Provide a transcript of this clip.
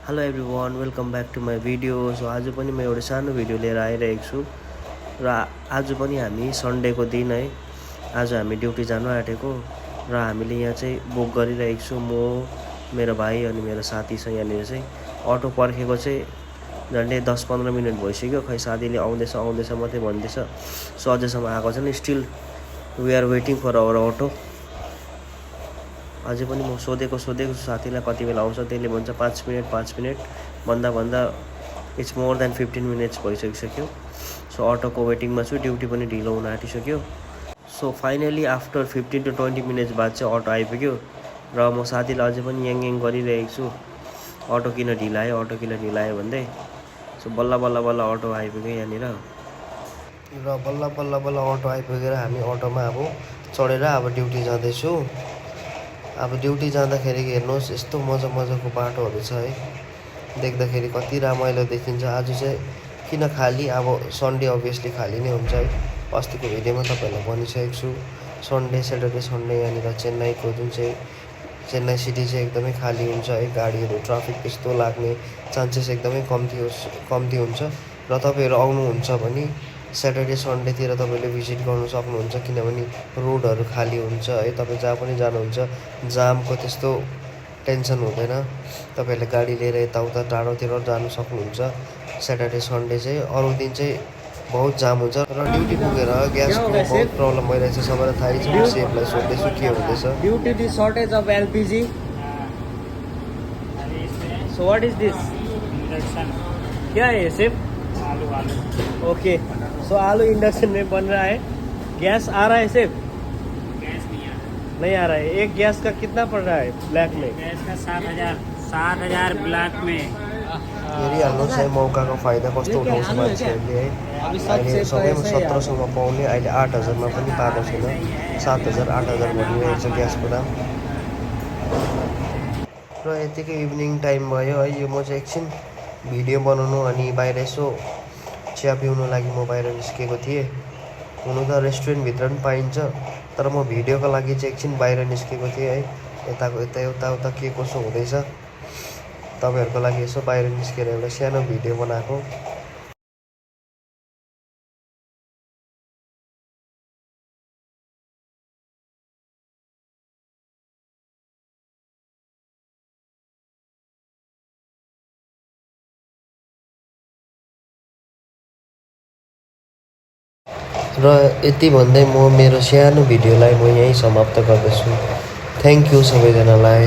Hello everyone, welcome back to my video. So आज पनि म एउटा सानो भिडियो लिएर आइरहेको छु र आज पनि हामी सन्डेको दिन है। आज हामी ड्युटी जानु आँटेको र हामीले यहाँ चाहिँ बुक गरिरहेको छु। म, मेरो भाइ अनि मेरो साथी छ। यहाँनिर चाहिँ अटो पर्खेको चाहिँ झन्डै 10-15 मिनट भइसक्यो। खै साथीले आउँदैछ मात्रै भन्दैछ। सो अझैसम्म आएको छैन। Still we are waiting for our auto. अझै पनि म सोधेको छु साथीलाई कति बेला आउँछ। त्यसले भन्छ 5 मिनट भन्दा इट्स मोर देन 15 मिनट्स भइसकिसक्यो। सो अटोको वेटिङमा छु। ड्युटी पनि ढिलो हुन आँटिसक्यो। So finally after 15 to 20 minutes बाद चाहिँ अटो आइपुग्यो र म साथीलाई अझै पनि याङ गरिरहेको छु, अटो किन ढिलायो भन्दै। सो बल्ल अटो आइपुग्यो यहाँनिर र बल्ल अटो आइपुगेर हामी अटोमा अब चढेर अब ड्युटी जाँदैछु। अब ड्युटी जाँदाखेरि हेर्नुहोस् यस्तो मजाको बाटोहरू छ है। देख्दाखेरि कति रमाइलो देखिन्छ। आज चाहिँ किन खाली, अब सन्डे अभियसली खाली नै हुन्छ है। अस्तिको भिडियोमा तपाईँहरूलाई भनिसकेको छु, सैटरडे सन्डे यहाँनिर चेन्नईको जुन चाहिँ चेन्नई सिटी चाहिँ एकदमै खाली हुन्छ है। गाडीहरू ट्राफिक त्यस्तो लाग्ने चान्सेस एकदमै कम्ती हुन्छ र तपाईँहरू आउनुहुन्छ भने स्याटरडे सन्डेतिर तपाईँले भिजिट गर्नु सक्नुहुन्छ, किनभने रोडहरू खाली हुन्छ है। तपाईँ जहाँ पनि जानुहुन्छ जामको त्यस्तो टेन्सन हुँदैन। तपाईँहरूले गाडी लिएर यताउता टाढोतिर जानु सक्नुहुन्छ। स्याटरडे सन्डे चाहिँ, अरू दिन चाहिँ बहुत जाम हुन्छ र ड्युटी पुगेर ग्यासको बहुत प्रब्लम भइरहेछ। सबैलाई थाहै छ। सेफलाई सोध्दैछु के हुँदैछ। Due to the shortage of LPG. So what is this? Induction. क्या है सिर्फ? आलू। ओके, सो आलू इंडक्शन में बन रहा है। गैस आ रहा है सिर्फ? गैस नहीं आ रहा है। एक गैस का कितना पड़ रहा है ब्लैक में? गैस का 7,000 ब्लैक में। हेरिहाल्नुहोस् है मौकाको फाइदा कस्तो उठाउँछ मान्छेहरूले है। अहिले सबैमा 1700मा पाउने, अहिले 8,000मा पनि पाएको छैन। 7,000 8,000 भनिरहेको छ ग्यासको दाम। र यतिकै इभिनिङ टाइम भयो है। यो म चाहिँ एकछिन भिडियो बनाउनु अनि बाहिर यसो चिया पिउनु लागि म बाहिर निस्केको थिएँ। हुनु त रेस्टुरेन्टभित्र पनि पाइन्छ, तर म भिडियोको लागि चाहिँ एकछिन बाहिर निस्केको थिएँ है। यताउता के कसो हुँदैछ तपाईँहरूको लागि यसो बाहिर निस्केर एउटा सानो भिडियो बनाएको। र यति भन्दै म मेरो सानो भिडियोलाई म यहीँ समाप्त गर्दछु। थ्याङ्क यू सबैजनालाई।